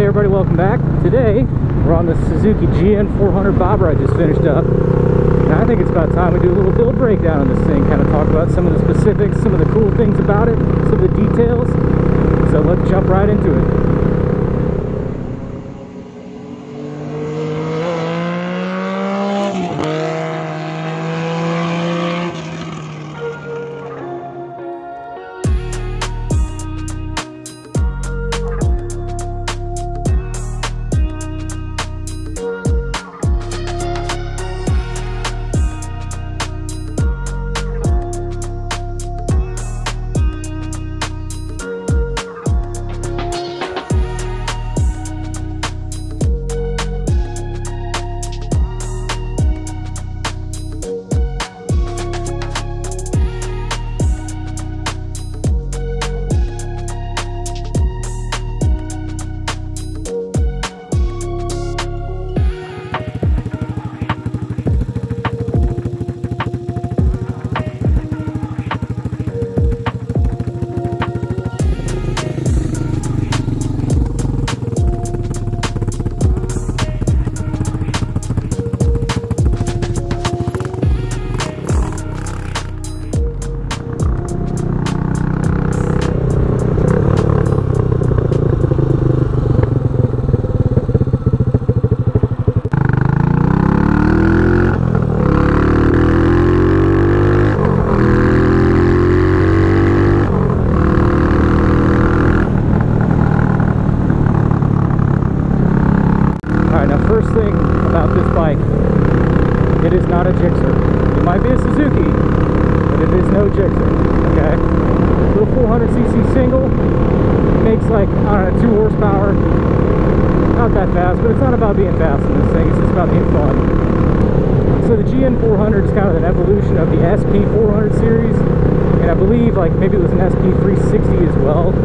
Hey everybody, welcome back. Today we're on the Suzuki GN400 bobber I just finished up, and I think it's about time we do a little build breakdown on this thing, kind of talk about some of the specifics, some of the cool things about it, some of the details. So let's jump right into it. First thing about this bike, it is not a Gixxer. It might be a Suzuki, but it is no Gixxer, okay? Little 400cc single, makes like, I don't know, 2 horsepower. Not that fast, but it's not about being fast in this thing, it's just about being fun. So the GN400 is kind of an evolution of the SP400 series, and I believe like maybe it was an SP360 as well.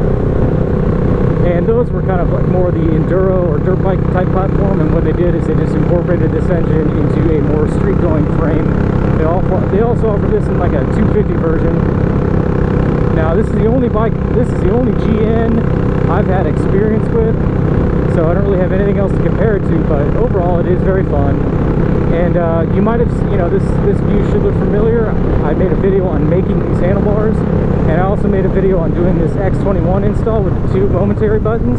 And those were kind of like more the enduro or dirt bike type platform, and what they did is they just incorporated this engine into a more street going frame. They also offer this in like a 250 version. Now this is the only bike, this is the only GN I've had experience with, so I don't really have anything else to compare it to, but overall it is very fun. And you might have, you know, this view should look familiar. I made a video on making these handlebars, and I also made a video on doing this X21 install with the 2 momentary buttons.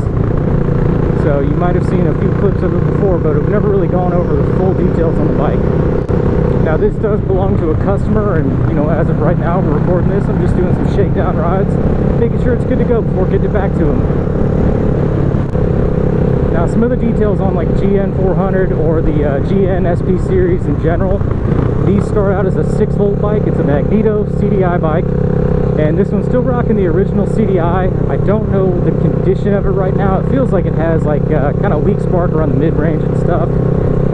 So you might have seen a few clips of it before, but I've never really gone over the full details on the bike. Now this does belong to a customer, and you know, as of right now we're recording this, I'm just doing some shakedown rides, making sure it's good to go before getting it back to him. Now some of the details on like GN400 or the GN SP series in general, these start out as a 6-volt bike. It's a Magneto CDI bike, and this one's still rocking the original CDI. I don't know the condition of it right now. It feels like it has like kind of weak spark around the mid-range and stuff,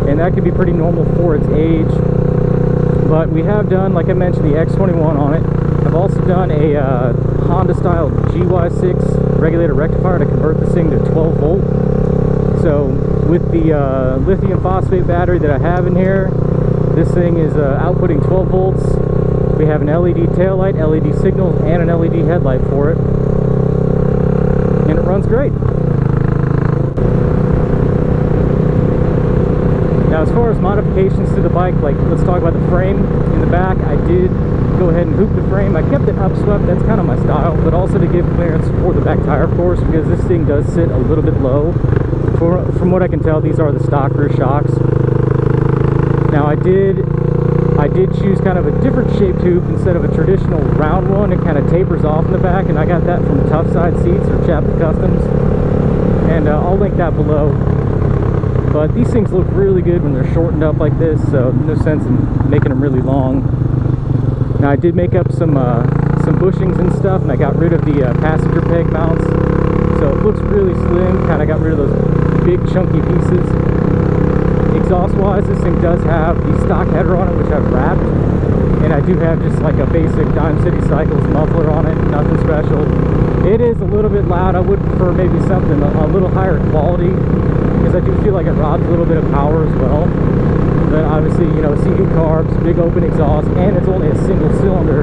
and that could be pretty normal for its age. But we have done, like I mentioned, the X21 on it. I've also done a Honda style GY6 regulator rectifier to convert this thing to 12 volt. So with the lithium phosphate battery that I have in here, this thing is outputting 12 volts. We have an LED taillight, LED signal, and an LED headlight for it. And it runs great. Now as far as modifications to the bike, like let's talk about the frame. In the back, I did go ahead and hoop the frame. I kept it upswept, that's kind of my style, but also to give clearance for the back tire, of course, because this thing does sit a little bit low. From what I can tell, these are the stock rear shocks. Now I did choose kind of a different shaped hoop instead of a traditional round one. It kind of tapers off in the back, and I got that from Tough Side Seats or Chapel Customs, and I'll link that below. But these things look really good when they're shortened up like this, so no sense in making them really long. Now I did make up some bushings and stuff, and I got rid of the passenger peg mounts, so it looks really slim. Kind of got rid of those big chunky pieces. Exhaust wise, this thing does have the stock header on it, which I've wrapped, and I do have just like a basic Dime City Cycles muffler on it, nothing special. It is a little bit loud. I would prefer maybe something a little higher quality, because I do feel like it robs a little bit of power as well. But obviously, you know, CD carbs, big open exhaust, and it's only a single cylinder,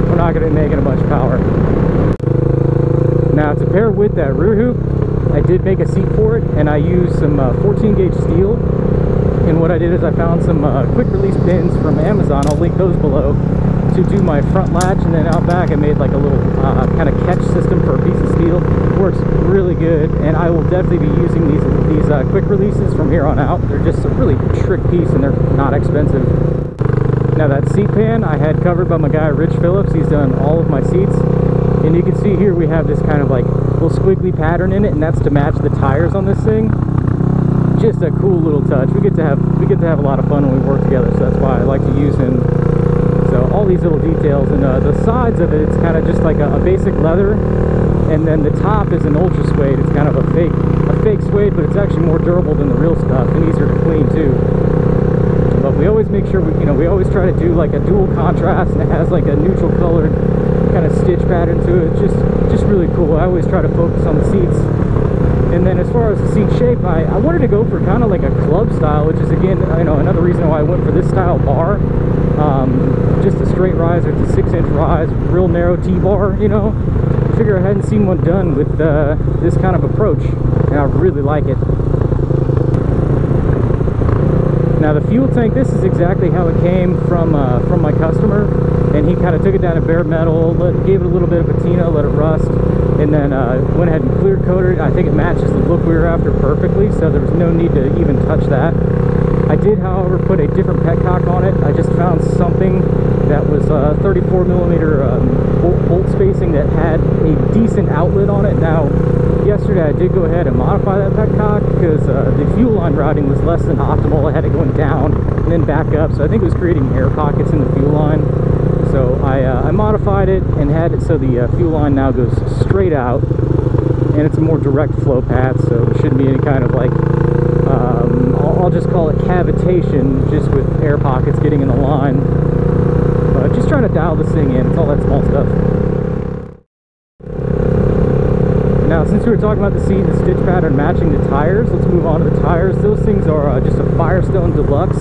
we're not going to be making a bunch of power. Now to pair with that rear hoop, I did make a seat for it, and I used some 14 gauge steel. And what I did is I found some quick release pins from Amazon, I'll link those below, to do my front latch, and then out back I made like a little kind of catch system for a piece of steel. Works really good, and I will definitely be using these quick releases from here on out. They're just a really trick piece, and they're not expensive. Now that seat pan I had covered by my guy Rich Phillips. He's done all of my seats, and you can see here we have this kind of like little squiggly pattern in it, and that's to match the tires on this thing. Just a cool little touch. We get to have a lot of fun when we work together, so that's why I like to use him. So all these little details, and the sides of it, it's kind of just like a basic leather, and then the top is an ultra suede. It's kind of a fake suede, but it's actually more durable than the real stuff and easier to clean too. But we always make sure we always try to do like a dual contrast, and it has like a neutral colored kind of stitch pattern to it. Just really cool. I always try to focus on the seats. And then as far as the seat shape, I wanted to go for kind of like a club style, which is again, another reason why I went for this style bar. Just a straight riser, it's a 6-inch rise, real narrow T-bar, I figure I hadn't seen one done with this kind of approach, and I really like it. Now the fuel tank, this is exactly how it came from my customer, and he kind of took it down to bare metal, gave it a little bit of patina, let it rust, and then went ahead and clear coated it. I think it matches the look we were after perfectly, so there was no need to even touch that. I did, however, put a different petcock on it. I just found something that was 34 millimeter bolt spacing that had a decent outlet on it. Now, yesterday I did go ahead and modify that petcock because the fuel line routing was less than optimal. I had it going down and then back up, so I think it was creating air pockets in the fuel line. So I modified it and had it so the fuel line now goes straight out, and it's a more direct flow path, so there shouldn't be any kind of like I'll just call it cavitation, just with air pockets getting in the line. But just trying to dial this thing in. It's all that small stuff. Now, since we were talking about the seat, the stitch pattern matching the tires, let's move on to the tires. Those things are just a Firestone Deluxe,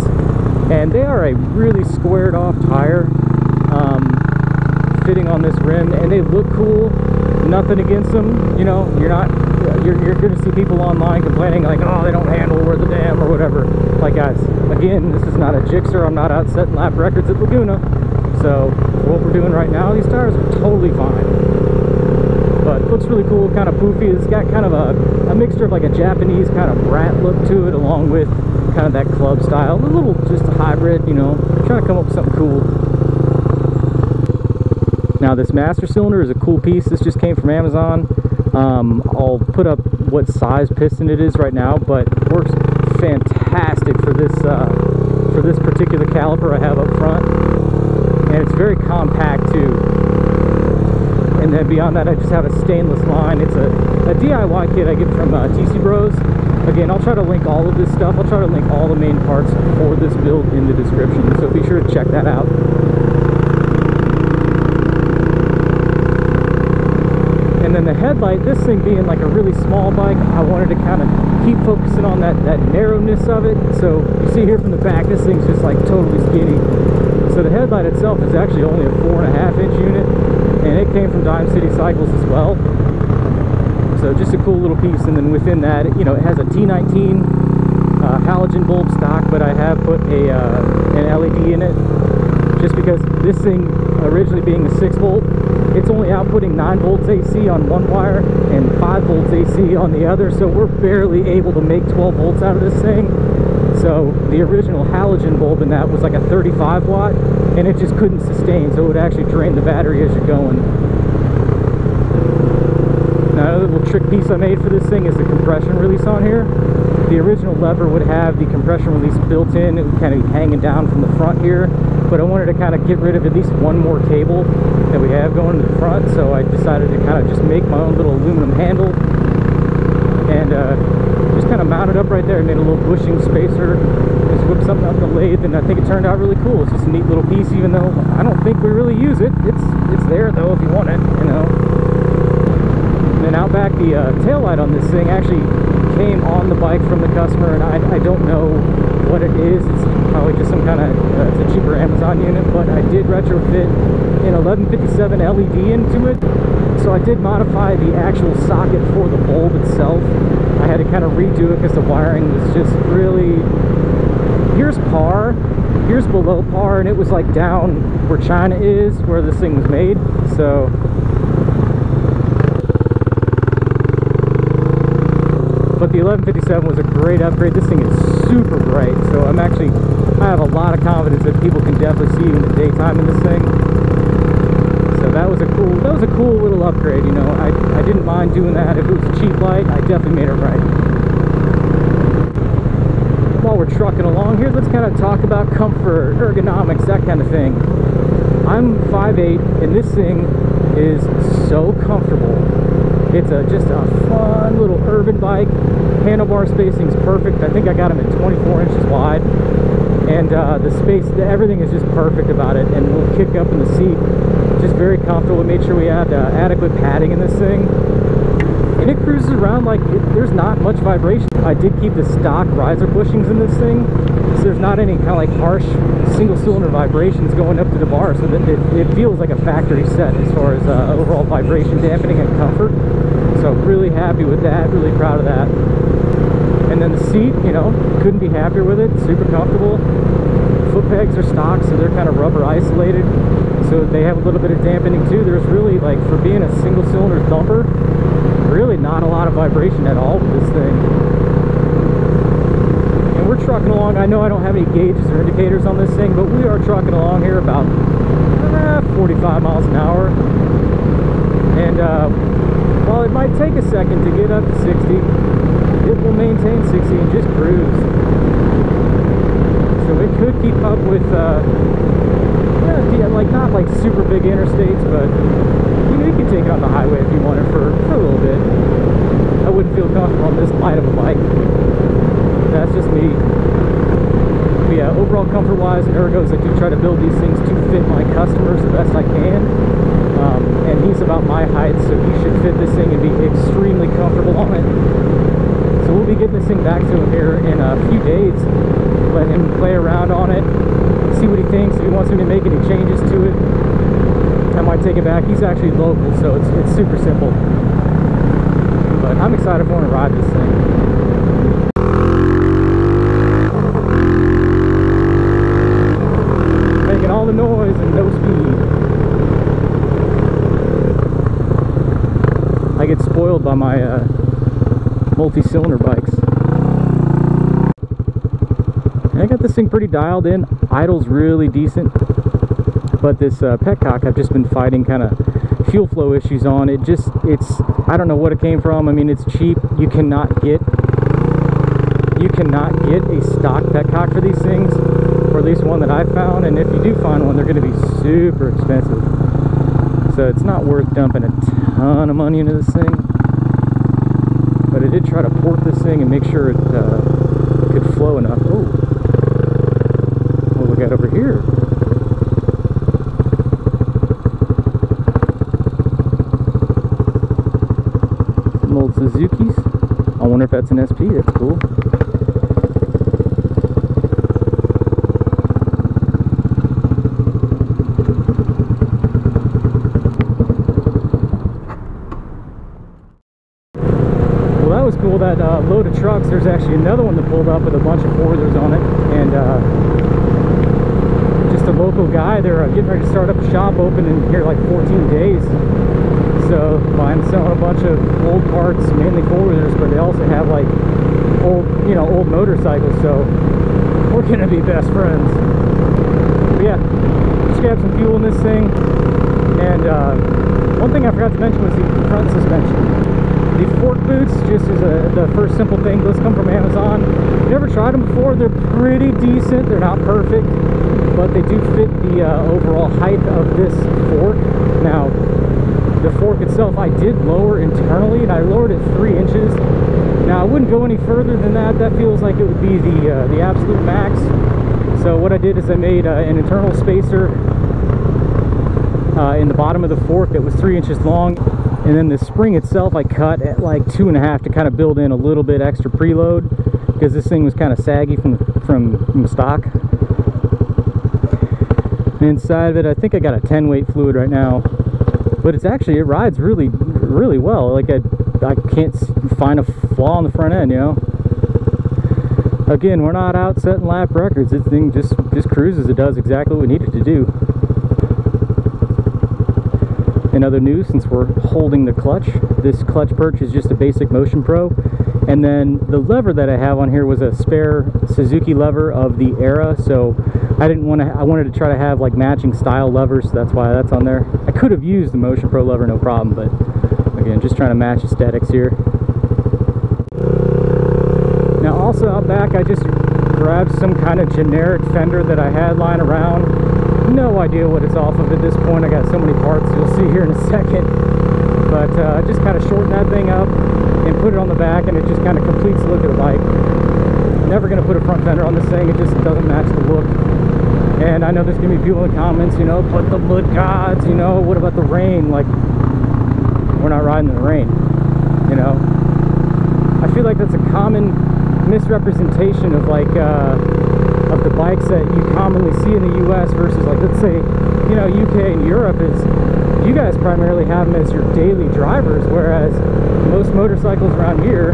and they are a really squared off tire fitting on this rim, and they look cool. Nothing against them, you're going to see people online complaining like, oh, they don't handle worth a damn or whatever. Like, guys, again, this is not a Gixxer. I'm not out setting lap records at Laguna. So what we're doing right now, these tires are totally fine. But it looks really cool, kind of poofy. It's got kind of a mixture of like a Japanese kind of brat look to it, along with kind of that club style. A little, just a hybrid, trying to come up with something cool. Now this master cylinder is a cool piece. This just came from Amazon. I'll put up what size piston it is right now, but it works fantastic for this particular caliper I have up front, and it's very compact too. And then beyond that, I just have a stainless line. It's a DIY kit I get from TC Bros. Again, I'll try to link all of this stuff. I'll try to link all the main parts for this build in the description, so be sure to check that out. And then the headlight, this thing being like a really small bike, I wanted to kind of keep focusing on that narrowness of it. So you see here from the back, this thing's just like totally skinny. So the headlight itself is actually only a 4.5-inch unit, and it came from Dime City Cycles as well. So just a cool little piece. And then within that, it has a T19 halogen bulb stock, but I have put an LED in it, just because this thing, originally being a 6-volt, it's only outputting 9 volts AC on one wire and 5 volts AC on the other, so we're barely able to make 12 volts out of this thing. So the original halogen bulb in that was like a 35 watt, and it just couldn't sustain, so it would actually drain the battery as you're going. Now, another little trick piece I made for this thing is the compression release on here. The original lever would have the compression release built in. It would kind of be hanging down from the front here, but I wanted to kind of get rid of at least one more cable that we have going to the front, so I decided to kind of just make my own little aluminum handle and just kind of mount it up right there. I made a little bushing spacer, just whipped something out the lathe, and I think it turned out really cool. It's just a neat little piece, even though I don't think we really use it. It's there though if you want it, And then out back, the taillight on this thing actually came on the bike from the customer, and I don't know what it is. It's probably just some kind of it's a cheaper Amazon unit, but I did retrofit an 1157 LED into it, so I did modify the actual socket for the bulb itself kind of redo it because the wiring was just really, here's par, here's below par, and it was like down where China is, where this thing was made. So but the 1157 was a great upgrade. This thing is super bright, so I have a lot of confidence that people can definitely see in the daytime in this thing. So that was a cool little upgrade, you know. I didn't mind doing that. If it was a cheap light, I definitely made it right. While we're trucking along here, let's kind of talk about comfort, ergonomics, that kind of thing. I'm 5'8", and this thing is so comfortable. It's just a fun little urban bike. Handlebar spacing's perfect. I think I got them at 24 inches wide. And the space, everything is just perfect about it. And we'll kick up in the seat. Just very comfortable. We made sure we had adequate padding in this thing. And it cruises around like there's not much vibration. I did keep the stock riser bushings in this thing, so there's not any kind of like harsh single cylinder vibrations going up to the bar, so that it feels like a factory set as far as overall vibration dampening and comfort. So really happy with that, really proud of that. And then the seat, you know, couldn't be happier with it. Super comfortable. Foot pegs are stock, so they're kind of rubber isolated, so they have a little bit of dampening too. There's really, like, for being a single cylinder thumper, really not a lot of vibration at all with this thing. And we're trucking along. I know I don't have any gauges or indicators on this thing, but we are trucking along here about 45 miles an hour. And while it might take a second to get up to 60, it will maintain 60 and just cruise. So it could keep up with, like, not like super big interstates, but you know, you can take it on the highway if you wanted for a little bit. I wouldn't feel comfortable on this light of a bike. That's just me. But yeah, overall comfort-wise and ergos, I do try to build these things to fit my customers the best I can. And he's about my height, so he should fit this thing and be extremely comfortable on it. So we'll be getting this thing back to him here in a few days. Let him play around on it, see what he thinks, if he wants me to make any changes to it. I might take it back. He's actually local, so it's super simple. But I'm excited for him to ride this thing. Making all the noise and no speed. I get spoiled by my multi-cylinder bikes. And I got this thing pretty dialed in. Idle's really decent. But this petcock I've just been fighting kind of fuel flow issues on. I don't know what it came from. I mean, it's cheap. You cannot get a stock petcock for these things, or at least one that I found. And if you do find one, they're going to be super expensive. So it's not worth dumping a ton of money into this thing. But I did try to port this thing and make sure it could flow enough. Oh, what we got over here? Some old Suzuki's. I wonder if that's an SP. That's cool. Cool, that load of trucks. There's actually another one that pulled up with a bunch of four-wheelers on it, and just a local guy. They're getting ready to start up a shop, open in here like 14 days. So buying and selling a bunch of old parts, mainly four-wheelers, but they also have like old motorcycles. So we're gonna be best friends. But yeah, just grab some fuel in this thing. And one thing I forgot to mention was the front suspension. The fork boots, just as the first simple thing, those come from Amazon. Never tried them before. They're pretty decent. They're not perfect, but they do fit the overall height of this fork. Now, the fork itself, I did lower internally, and I lowered it 3 inches. Now, I wouldn't go any further than that. That feels like it would be the absolute max. So what I did is I made an internal spacer in the bottom of the fork that was 3 inches long. And then the spring itself I cut at like 2.5 to kind of build in a little bit extra preload, because this thing was kind of saggy from stock. And inside of it, I think I got a 10 weight fluid right now, but it rides really well. Like I I can't find a flaw on the front end, you know. Again, we're not out setting lap records. This thing just cruises. It does exactly what we need it to do. In other news, since we're holding the clutch, this clutch perch is just a basic Motion Pro. And then the lever that I have on here was a spare Suzuki lever of the era, so I wanted to try to have like matching style levers, so that's why that's on there. I could have used the Motion Pro lever, no problem, but again, just trying to match aesthetics here. Now also out back, I just grabbed some kind of generic fender that I had lying around. No idea what it's off of at this point. I got so many parts, you'll see here in a second. But just kind of shorten that thing up and put it on the back, and it just kind of completes the look of the bike. Never going to put a front fender on this thing. It just doesn't match the look. And I know there's going to be people in the comments, you know, but the mud gods, you know, what about the rain? Like, we're not riding in the rain, you know. I feel like that's a common misrepresentation of like of the bikes that you commonly see in the US versus, like, let's say, you know, UK and Europe. Is you guys primarily have them as your daily drivers, whereas most motorcycles around here,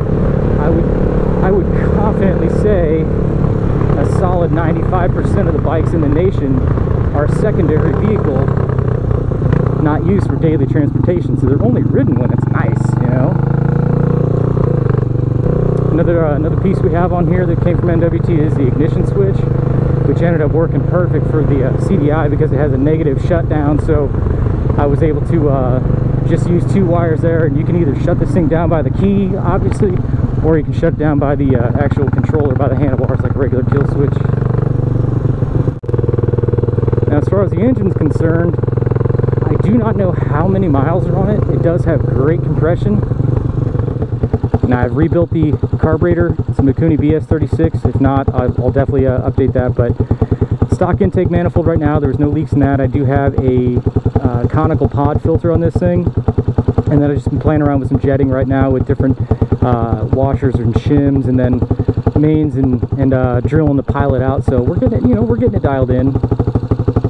I would confidently say a solid 95% of the bikes in the nation are a secondary vehicle, not used for daily transportation, so they're only ridden when it's nice, you know. Another piece we have on here that came from NWT is the ignition switch, which ended up working perfect for the CDI because it has a negative shutdown, so I was able to just use 2 wires there, and you can either shut this thing down by the key, obviously, or you can shut it down by the actual controller, by the handlebars, like a regular kill switch. Now, as far as the engine's concerned, I do not know how many miles are on it. It does have great compression. Now, I've rebuilt the carburetor. It's a Mikuni BS36. If not, I'll definitely update that. But stock intake manifold right now, there's no leaks in that. I do have a conical pod filter on this thing. And then I've just been playing around with some jetting right now with different washers and shims, and then mains, and drilling the pilot out. So we're getting it dialed in.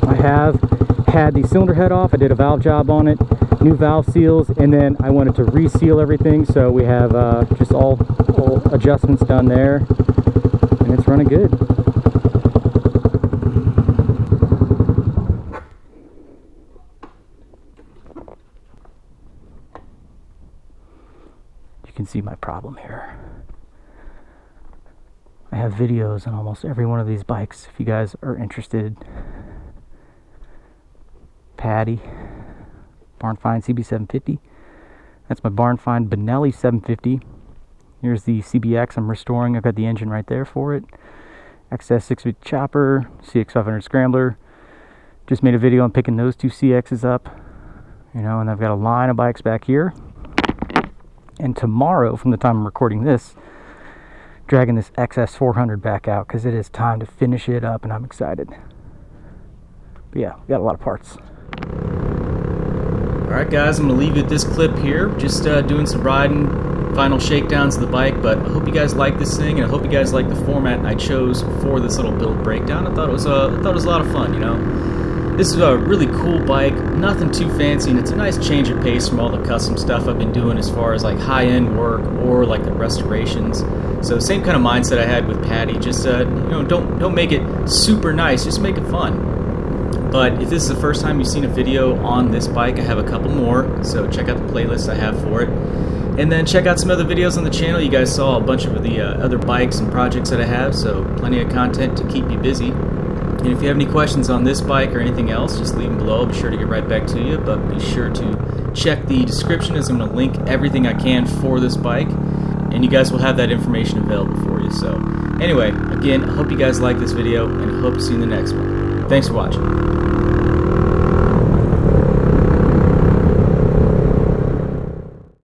I have had the cylinder head off. I did a valve job on it, new valve seals, and then I wanted to reseal everything. So we have just all adjustments done there, and it's running good. You can see my problem here. I have videos on almost every one of these bikes if you guys are interested. Patty, Barn Find CB750. That's my Barn Find Benelli 750. Here's the CBX I'm restoring. I've got the engine right there for it. XS 6-speed chopper, CX500 scrambler. Just made a video on picking those 2 CXs up. You know, and I've got a line of bikes back here. And tomorrow, from the time I'm recording this, dragging this XS400 back out because it is time to finish it up, and I'm excited. But yeah, we got a lot of parts. Alright guys, I'm going to leave you with this clip here. Just doing some riding, final shakedowns of the bike, but I hope you guys like this thing, and I hope you guys like the format I chose for this little build breakdown. I thought it was a lot of fun, you know. This is a really cool bike, nothing too fancy, and it's a nice change of pace from all the custom stuff I've been doing as far as like high-end work or like the restorations. So same kind of mindset I had with Patty. Just you know, don't make it super nice, just make it fun. But if this is the first time you've seen a video on this bike, I have a couple more, so check out the playlist I have for it. And then check out some other videos on the channel. You guys saw a bunch of the other bikes and projects that I have, so plenty of content to keep you busy. And if you have any questions on this bike or anything else, just leave them below. I'll be sure to get right back to you, but be sure to check the description, as I'm going to link everything I can for this bike, and you guys will have that information available for you. So anyway, again, I hope you guys like this video, and I hope to see you in the next one. Thanks for watching.